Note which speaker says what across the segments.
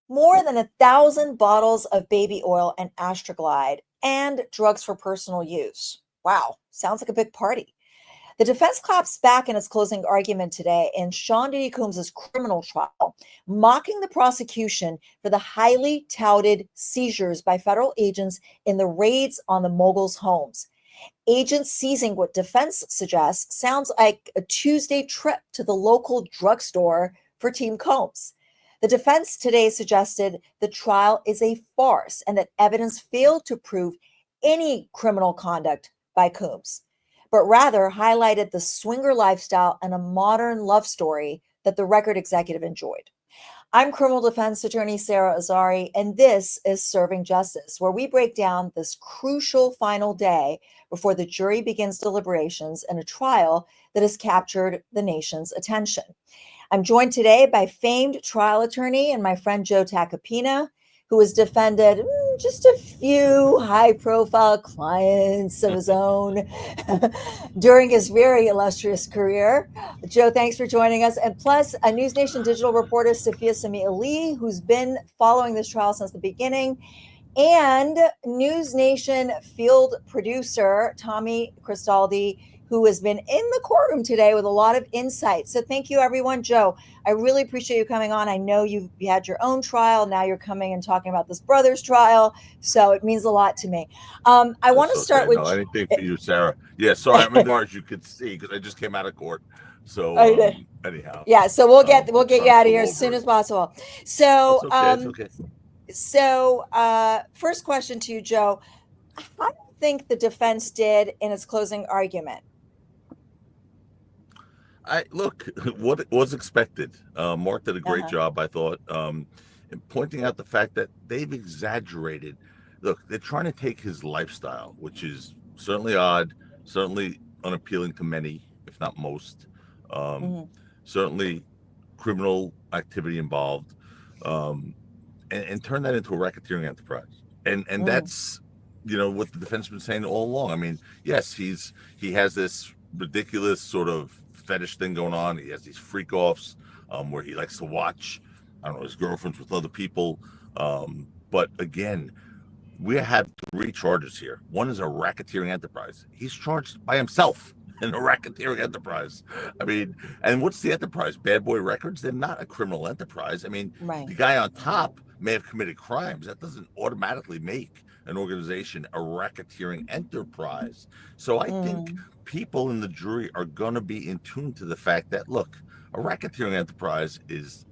Speaker 1: more than 1,000 bottles of baby oil and Astroglide, and drugs for personal use. Wow, sounds like a big party. The defense claps back in its closing argument today in Sean Diddy Combs' criminal trial, mocking the prosecution for the highly touted seizures by federal agents in the raids on the mogul's homes. Agents seizing what defense suggests sounds like a Tuesday trip to the local drugstore for Team Combs. The defense today suggested the trial is a farce and that evidence failed to prove any criminal conduct by Combs, but rather highlighted the swinger lifestyle and a modern love story that the record executive enjoyed. I'm criminal defense attorney Sara Azari, and this is Serving Justice, where we break down this crucial final day before the jury begins deliberations in a trial that has captured the nation's attention. I'm joined today by famed trial attorney and my friend Joe Tacopina, who has defended just a few high-profile clients of his own during his very illustrious career. Joe, thanks for joining us. And plus, a NewsNation digital reporter, Safia Samee Ali, who's been following this trial since the beginning, and NewsNation field producer, Tommy Christaldi, who has been in the courtroom today with a lot of insight. So thank you, everyone. Joe, I really appreciate you coming on. I know you had your own trial. Now you're coming and talking about this brother's trial. So it means a lot to me. I want to start with...
Speaker 2: anything for you, Sarah. Yeah, sorry, I'm in as you could see, because I just came out of court. So anyhow.
Speaker 1: Yeah, so we'll get you out of here as soon as possible. So,
Speaker 2: it's okay.
Speaker 1: So first question to you, Joe. How do you think the defense did in its closing argument?
Speaker 2: Look, what was expected. Mark did a great job, I thought, in pointing out the fact that they've exaggerated. Look, they're trying to take his lifestyle, which is certainly odd, certainly unappealing to many, if not most, certainly criminal activity involved, and turn that into a racketeering enterprise. And that's, what the defense has been saying all along. I mean, yes, he has this ridiculous sort of fetish thing going on. He has these freak offs where he likes to watch, his girlfriends with other people. But again, we have 3 charges here. One is a racketeering enterprise. He's charged by himself in a racketeering enterprise. I mean, and what's the enterprise? Bad Boy Records? They're not a criminal enterprise. I mean, the guy on top may have committed crimes. That doesn't automatically make an organization a racketeering enterprise. So I think people in the jury are going to be in tune to the fact that, look, a racketeering enterprise is,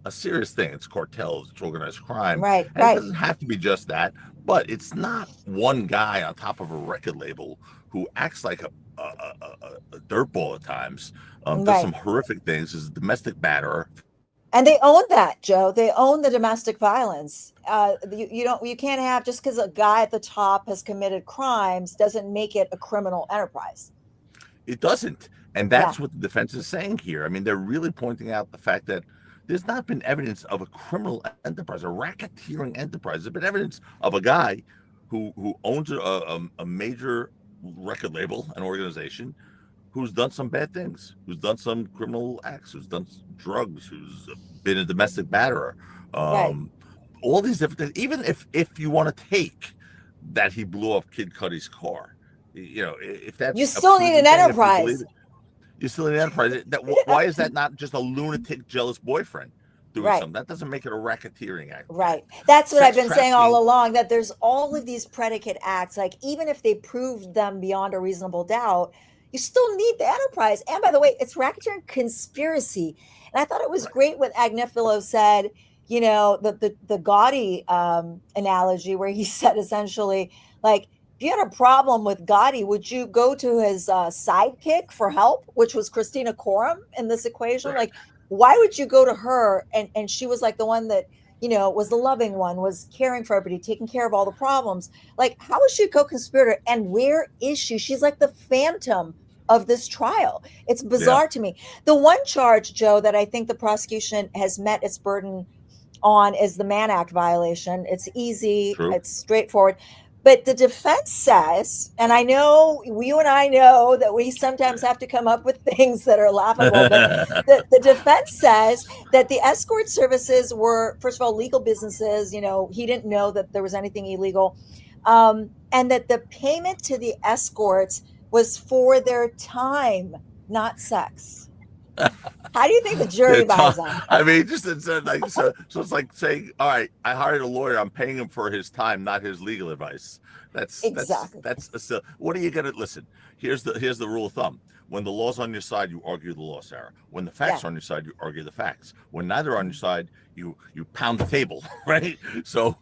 Speaker 2: a serious thing. It's cartels, it's organized crime.
Speaker 1: Right.
Speaker 2: It doesn't have to be just that, but it's not one guy on top of a record label who acts like a dirtball at times, does some horrific things, is a domestic batterer.
Speaker 1: And they own that, Joe. They own the domestic violence. You can't have, just because a guy at the top has committed crimes doesn't make it a criminal enterprise.
Speaker 2: It doesn't. And that's what the defense is saying here. I mean, they're really pointing out the fact that there's not been evidence of a criminal enterprise, a racketeering enterprise. There's been evidence of a guy who owns a major record label, an organization, who's done some bad things, who's done some criminal acts, who's done drugs, who's been a domestic batterer, all these different things. Even if you want to take that he blew up Kid Cudi's car, if that's
Speaker 1: you still need an enterprise.
Speaker 2: You still need an enterprise. Why is that not just a lunatic, jealous boyfriend doing something? That doesn't make it a racketeering act.
Speaker 1: Right. That's what I've been saying all along, that there's all of these predicate acts. Like, even if they proved them beyond a reasonable doubt, you still need the enterprise. And by the way, it's racketeering conspiracy. And I thought it was great what Agnifilo said, the Gotti analogy, where he said essentially, like, if you had a problem with Gotti, would you go to his sidekick for help, which was Christina Coram in this equation? Right. Like, why would you go to her? And she was like the one that, was the loving one, was caring for everybody, taking care of all the problems. Like, how is she a co-conspirator? And where is she? She's like the phantom of this trial. It's bizarre to me. The one charge, Joe, that I think the prosecution has met its burden on is the Mann Act violation. It's easy. True. It's straightforward. But the defense says, and I know you and I know that we sometimes have to come up with things that are laughable, but the defense says that the escort services were, first of all, legal businesses. He didn't know that there was anything illegal. And that the payment to the escorts was for their time, not sex. How do you think the jury buys that?
Speaker 2: I mean, just it's like so it's like saying, all right, I hired a lawyer. I'm paying him for his time, not his legal advice.
Speaker 1: Exactly.
Speaker 2: What are you gonna listen? Here's the rule of thumb. When the law's on your side, you argue the law, Sarah. When the facts
Speaker 1: Yeah.
Speaker 2: are on your side, you argue the facts. When neither are on your side, you pound the table, right? So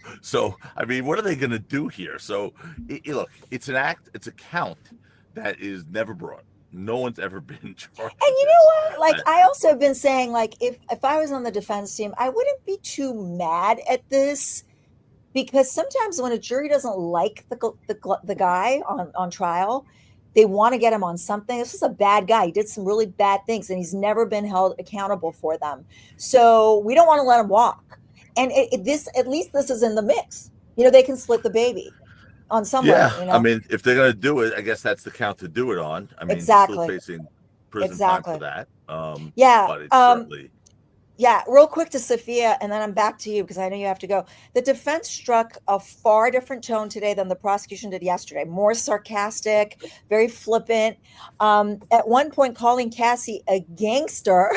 Speaker 2: I mean, what are they gonna do here? So look, it's an act, it's a count that is never brought. No one's ever been charged
Speaker 1: And
Speaker 2: with
Speaker 1: you
Speaker 2: this.
Speaker 1: know what? Like, I also have been saying, like, if I was on the defense team, I wouldn't be too mad at this, because sometimes when a jury doesn't like the guy on trial, they want to get him on something. This is a bad guy. He did some really bad things, and he's never been held accountable for them. So we don't want to let him walk. And at least this is in the mix. They can split the baby on some
Speaker 2: Yeah,
Speaker 1: level.
Speaker 2: I mean, if they're gonna do it, I guess that's the count to do it on. I mean, he's still
Speaker 1: Exactly.
Speaker 2: facing prison time for
Speaker 1: Exactly.
Speaker 2: that.
Speaker 1: Yeah.
Speaker 2: But it's certainly
Speaker 1: Yeah, real quick to Safia, and then I'm back to you because I know you have to go. The defense struck a far different tone today than the prosecution did yesterday. More sarcastic, very flippant. At one point, calling Cassie a gangster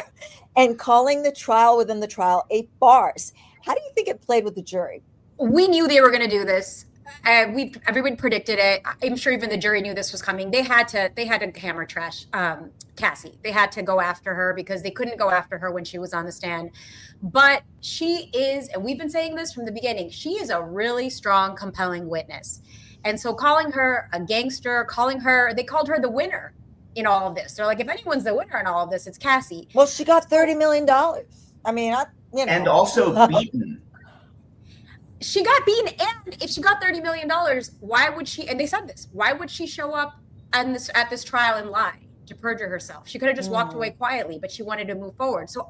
Speaker 1: and calling the trial within the trial a farce. How do you think it played with the jury?
Speaker 3: We knew they were going to do this. Everyone predicted it. I'm sure even the jury knew this was coming. They had to hammer trash Cassie. They had to go after her because they couldn't go after her when she was on the stand. But she is, and we've been saying this from the beginning, she is a really strong, compelling witness. And so calling her a gangster, they called her the winner in all of this. They're like, if anyone's the winner in all of this, it's Cassie.
Speaker 1: Well, she got $30 million. I mean,
Speaker 4: and also beaten.
Speaker 3: She got beaten, and if she got $30 million, why would she, and they said this, why would she show up at this trial and lie to perjure herself? She could have just walked away quietly, but she wanted to move forward. So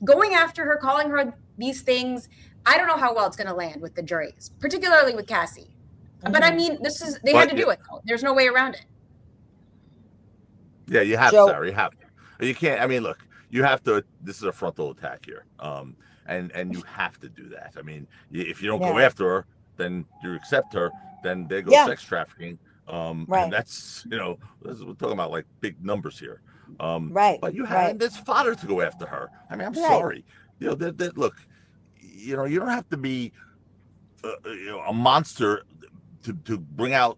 Speaker 3: going after her, calling her these things, I don't know how well it's going to land with the juries, particularly with Cassie. But I mean, they had to do it, though. There's no way around it.
Speaker 2: Yeah, you have to, Sarah. You have to. You can't, I mean, look, you have to, this is a frontal attack here. And you have to do that. I mean, if you don't go after her, then you accept her, then there goes sex trafficking.
Speaker 1: Right.
Speaker 2: And that's, we're talking about like big numbers here.
Speaker 1: Right.
Speaker 2: But you have this fodder to go after her. I mean, I'm sorry. Look, you don't have to be a monster to bring out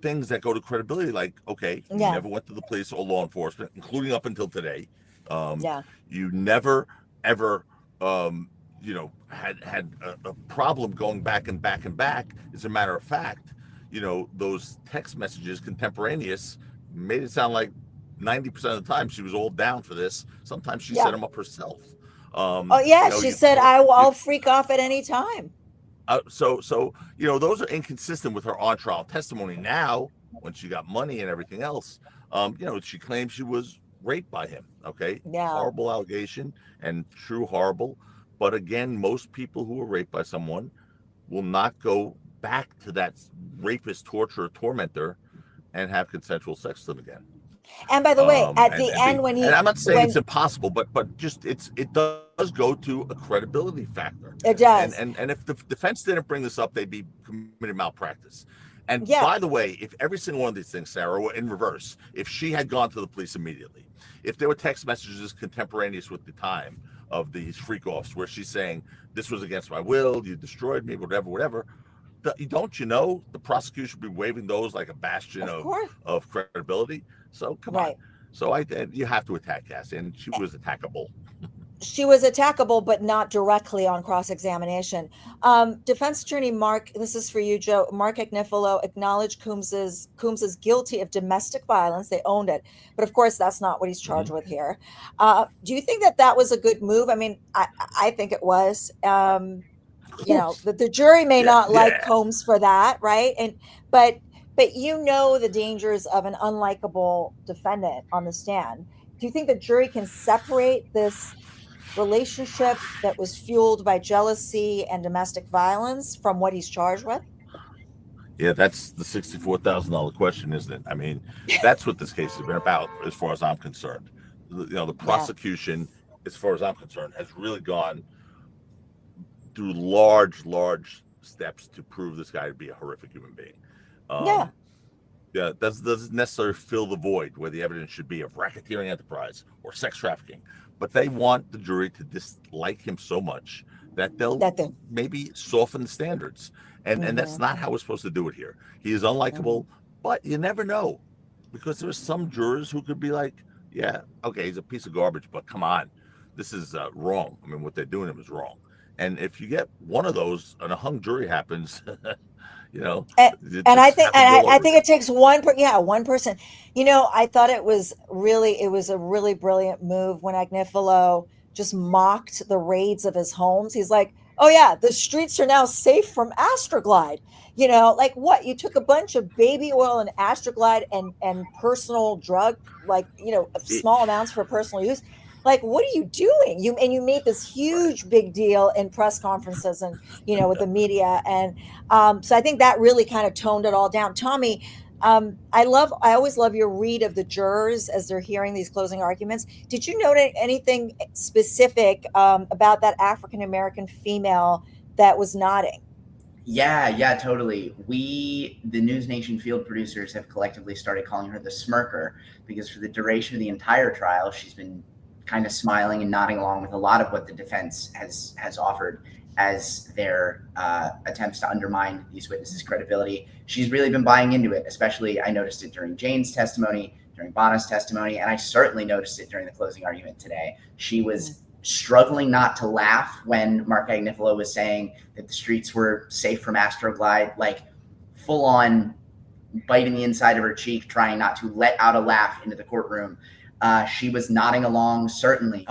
Speaker 2: things that go to credibility. Like, okay, you never went to the police or law enforcement, including up until today. You never, ever, had a problem going back and back and back. As a matter of fact, those text messages contemporaneous made it sound like 90% of the time she was all down for this. Sometimes she set them up herself.
Speaker 1: She said, I'll freak off at any time.
Speaker 2: So those are inconsistent with her on trial testimony. Now, when she got money and everything else, she claims she was raped by him. Okay.
Speaker 1: Yeah.
Speaker 2: Horrible allegation and true horrible. But again, most people who are raped by someone will not go back to that rapist, torturer, tormentor, and have consensual sex with them again.
Speaker 1: And by the way, at the end, when
Speaker 2: I'm not saying it's impossible, but just it does go to a credibility factor.
Speaker 1: It does.
Speaker 2: And if the defense didn't bring this up, they'd be committing malpractice. And by the way, if every single one of these things, Sarah, were in reverse, if she had gone to the police immediately, if there were text messages contemporaneous with the time of these freak-offs where she's saying, this was against my will, you destroyed me, whatever, don't you know the prosecution would be waving those like a bastion of credibility? So come on. So you have to attack Cassie, and she was attackable.
Speaker 1: She was attackable, but not directly on cross-examination. Defense attorney Mark, this is for you, Joe. Mark Agnifilo acknowledged Combs is guilty of domestic violence. They owned it, but of course that's not what he's charged with here. Do you think that was a good move? I mean, I think it was. The jury may not like Combs for that, right? But the dangers of an unlikable defendant on the stand. Do you think the jury can separate this relationship that was fueled by jealousy and domestic violence from what he's charged with?
Speaker 2: Yeah, that's the $64,000 question, isn't it? I mean, that's what this case has been about, as far as I'm concerned. The
Speaker 1: Yeah.
Speaker 2: prosecution, as far as I'm concerned, has really gone through large steps to prove this guy to be a horrific human being.
Speaker 1: Yeah.
Speaker 2: Yeah, doesn't necessarily fill the void where the evidence should be of racketeering enterprise or sex trafficking, but they want the jury to dislike him so much that they'll maybe soften the standards, and that's not how we're supposed to do it here. He is unlikable, but you never know, because there's some jurors who could be like, yeah, okay, he's a piece of garbage, but come on, this is wrong. I mean, what they're doing to him is wrong. And if you get one of those and a hung jury happens,
Speaker 1: and I think it takes one person. I thought it was a really brilliant move when Agnifilo just mocked the raids of his homes. He's like, oh yeah, the streets are now safe from Astroglide. Like what? You took a bunch of baby oil and Astroglide and personal drug, small amounts for personal use. Like, what are you doing? You made this huge big deal in press conferences and, with the media. And so I think that really kind of toned it all down. Tommy, I always love your read of the jurors as they're hearing these closing arguments. Did you note anything specific about that African-American female that was nodding?
Speaker 4: Yeah, totally. The NewsNation field producers have collectively started calling her the smirker, because for the duration of the entire trial, she's been kind of smiling and nodding along with a lot of what the defense has offered as their attempts to undermine these witnesses' credibility. She's really been buying into it, especially I noticed it during Jane's testimony, during Bonna's testimony, and I certainly noticed it during the closing argument today. She was struggling not to laugh when Mark Agnifilo was saying that the streets were safe from Astroglide, like full on biting the inside of her cheek, trying not to let out a laugh into the courtroom. She was nodding along, certainly.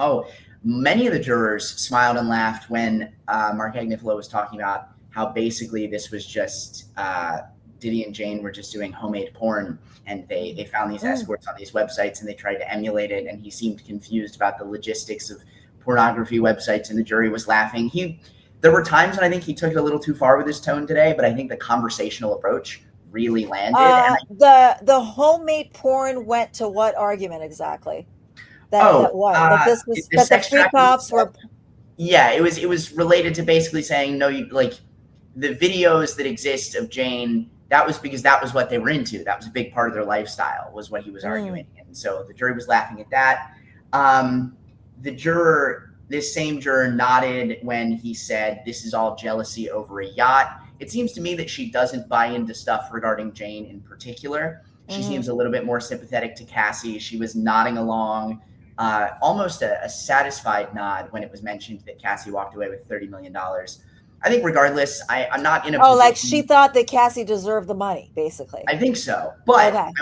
Speaker 4: Many of the jurors smiled and laughed when Mark Agnifilo was talking about how basically this was just Diddy and Jane were just doing homemade porn, and they found these escorts on these websites and they tried to emulate it. And he seemed confused about the logistics of pornography websites, and the jury was laughing. There were times when I think he took it a little too far with his tone today, but I think the conversational approach really landed.
Speaker 1: The homemade porn went to what argument exactly? The free cops were.
Speaker 4: Yeah, it was related to basically saying no. The videos that exist of Jane, that was because that was what they were into. That was a big part of their lifestyle, was what he was arguing, and so the jury was laughing at that. This same juror nodded when he said, "This is all jealousy over a yacht." It seems to me that she doesn't buy into stuff regarding Jane in particular. She seems a little bit more sympathetic to Cassie. She was nodding along, almost a satisfied nod when it was mentioned that Cassie walked away with $30 million. I think regardless, I'm not in a position.
Speaker 1: Like she thought that Cassie deserved the money, basically.
Speaker 4: I think so. But I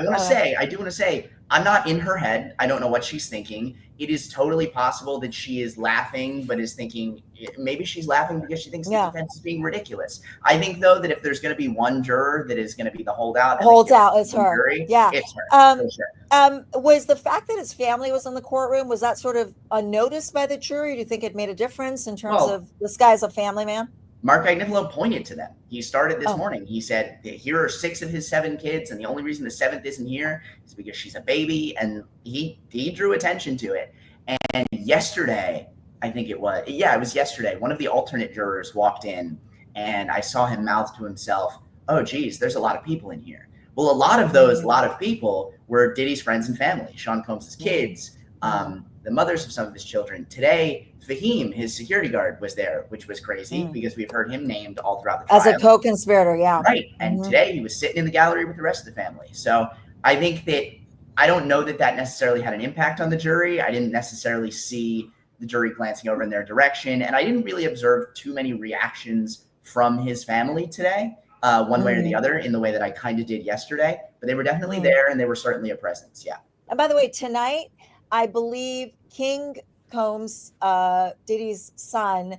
Speaker 4: do want to say, I'm not in her head. I don't know what she's thinking. It is totally possible that she is laughing, but is thinking, maybe she's laughing because she thinks the defense is being ridiculous. I think, though, that if there's going to be one juror that is going to be the holdout,
Speaker 1: it's her.
Speaker 4: Jury, it's her. For sure.
Speaker 1: Was the fact that his family was in the courtroom, was that sort of unnoticed by the jury? Do you think it made a difference in terms of this guy's a family man?
Speaker 4: Mark Agnifilo pointed to them. He started this morning. He said, here are 6 of his 7 kids, and the only reason the 7th isn't here is because she's a baby, and he drew attention to it. And yesterday, I think it was yesterday, one of the alternate jurors walked in, and I saw him mouth to himself, oh, geez, there's a lot of people in here. Well, a lot of people were Diddy's friends and family, Sean Combs' kids, the mothers of some of his children. Today, Fahim, his security guard, was there, which was crazy because we've heard him named all throughout the trial.
Speaker 1: As a co-conspirator, yeah.
Speaker 4: Right. And today he was sitting in the gallery with the rest of the family. So I think that I don't know that necessarily had an impact on the jury. I didn't necessarily see the jury glancing over in their direction. And I didn't really observe too many reactions from his family today, one way or the other, in the way that I kind of did yesterday. But they were definitely there, and they were certainly a presence. Yeah.
Speaker 1: And by the way, tonight, I believe King Combs, Diddy's son,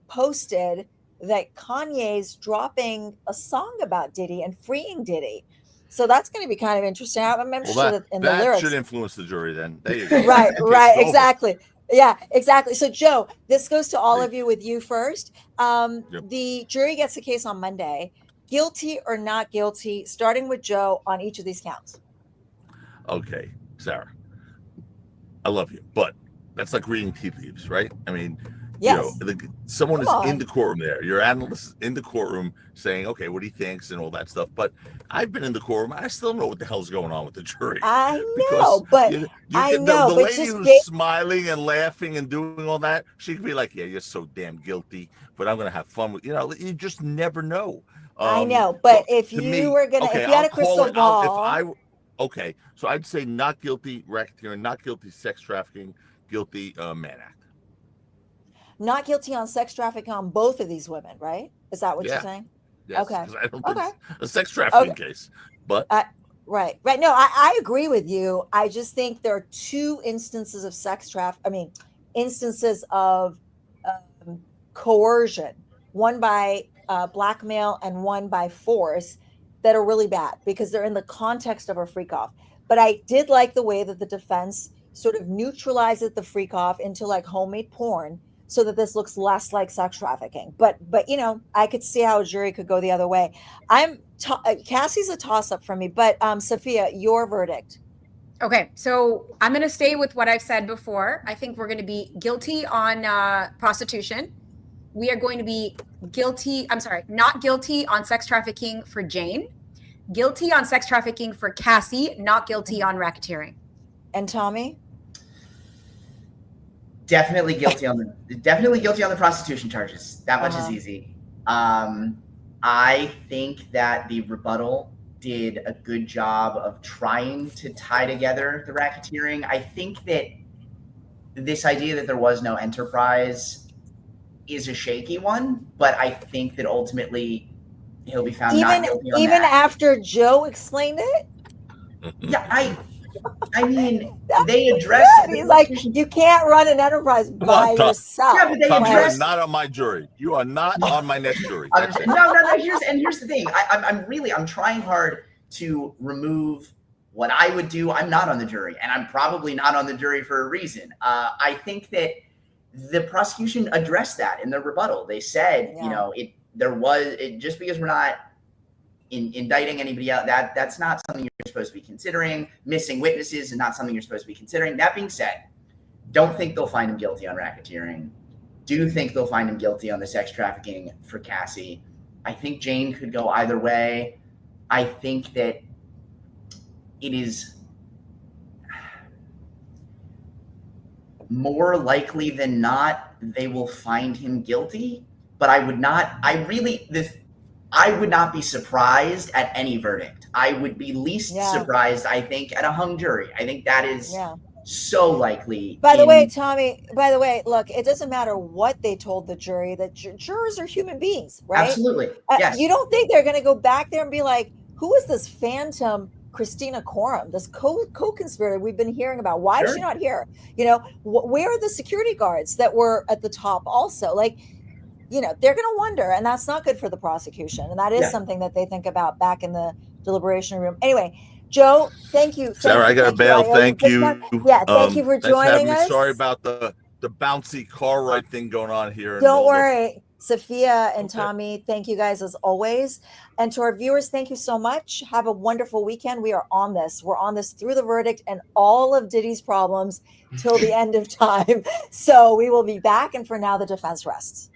Speaker 1: posted that Kanye's dropping a song about Diddy and freeing Diddy. So that's going to be kind of interesting. I'm sure that in the lyrics
Speaker 2: should influence the jury. Then there you go.
Speaker 1: Right, exactly. Yeah, exactly. So Joe, this goes to all of you. With you first, the jury gets the case on Monday. guilty or not guilty, starting with Joe on each of these counts?
Speaker 2: Okay, Sarah, I love you, but that's like reading tea leaves, right? I mean,
Speaker 1: Yes.
Speaker 2: someone
Speaker 1: Come
Speaker 2: is in
Speaker 1: on.
Speaker 2: the courtroom there. Your analyst in the courtroom saying, okay, what he thinks and all that stuff. But I've been in the courtroom. I still know what the hell's going on with the jury.
Speaker 1: I
Speaker 2: Because
Speaker 1: know, but
Speaker 2: you
Speaker 1: I
Speaker 2: get
Speaker 1: know,
Speaker 2: the
Speaker 1: but
Speaker 2: lady
Speaker 1: just
Speaker 2: who's smiling and laughing and doing all that. She could be like, yeah, you're so damn guilty, but I'm going to have fun with, you just never know.
Speaker 1: I know,
Speaker 2: So
Speaker 1: but if
Speaker 2: to
Speaker 1: you
Speaker 2: me,
Speaker 1: were gonna,
Speaker 2: okay,
Speaker 1: if you had
Speaker 2: I'll
Speaker 1: a
Speaker 2: call
Speaker 1: crystal
Speaker 2: it out if
Speaker 1: ball,
Speaker 2: okay. So I'd say not guilty racketeering, not guilty sex trafficking, guilty Mann Act.
Speaker 1: not guilty on sex trafficking on both of these women, right? Is that what you're
Speaker 2: Yeah.
Speaker 1: saying?
Speaker 2: Yes,
Speaker 1: Okay.
Speaker 2: because I don't think
Speaker 1: Okay.
Speaker 2: it's a sex trafficking
Speaker 1: Okay.
Speaker 2: case. But
Speaker 1: Right. No, I agree with you. I just think there are two instances of instances of coercion, one by blackmail and one by force, that are really bad because they're in the context of a freak off. But I did like the way that the defense sort of neutralizes the freak off into like homemade porn so that this looks less like sex trafficking. But I could see how a jury could go the other way. Cassie's a toss up for me, but Safia, your verdict.
Speaker 3: Okay, so I'm going to stay with what I've said before. I think we're going to be guilty on prostitution. We are going to be not guilty on sex trafficking for Jane. Guilty on sex trafficking for Cassie, not guilty on racketeering.
Speaker 1: And Tommy?
Speaker 4: Definitely guilty on the prostitution charges. That much is easy. I think that the rebuttal did a good job of trying to tie together the racketeering. I think that this idea that there was no enterprise is a shaky one, but I think that ultimately he'll be found not guilty on
Speaker 1: even
Speaker 4: that.
Speaker 1: after Joe explained it.
Speaker 4: Yeah, I mean, they address it.
Speaker 1: He's like, you can't run an enterprise by yourself.
Speaker 4: Yeah, but they
Speaker 2: Tom,
Speaker 4: address.
Speaker 2: you are not on my jury. You are not on my next jury.
Speaker 4: No. Here's the thing. I'm trying hard to remove what I would do. I'm not on the jury, and I'm probably not on the jury for a reason. I think that the prosecution addressed that in their rebuttal. They said, just because we're not indicting anybody out, that's not something you're supposed to be considering. Missing witnesses is not something you're supposed to be considering. That being said, don't think they'll find him guilty on racketeering. Do think they'll find him guilty on the sex trafficking for Cassie. I think Jane could go either way. I think that it is more likely than not they will find him guilty, but I would not be surprised at any verdict. I would be least surprised, I think, at a hung jury. I think that is so likely.
Speaker 1: By the way, Tommy, look, it doesn't matter what they told the jury, that jurors are human beings, right?
Speaker 4: Absolutely. Yes.
Speaker 1: You don't think they're going to go back there and be like, who is this phantom Christina Coram, this co-conspirator we've been hearing about? Why is she not here? Where are the security guards that were at the top also? Like, they're going to wonder, and that's not good for the prosecution. And that is something that they think about back in the deliberation room. Anyway, Joe, thank you.
Speaker 2: Sarah, I got to bail. Thank you.
Speaker 1: Thank you for joining us.
Speaker 2: Sorry about the bouncy car ride thing going on here.
Speaker 1: Don't worry. Safia and Tommy, thank you guys as always. And to our viewers, thank you so much. Have a wonderful weekend. We are on this. We're on this through the verdict and all of Diddy's problems till the end of time. So we will be back. And for now, the defense rests.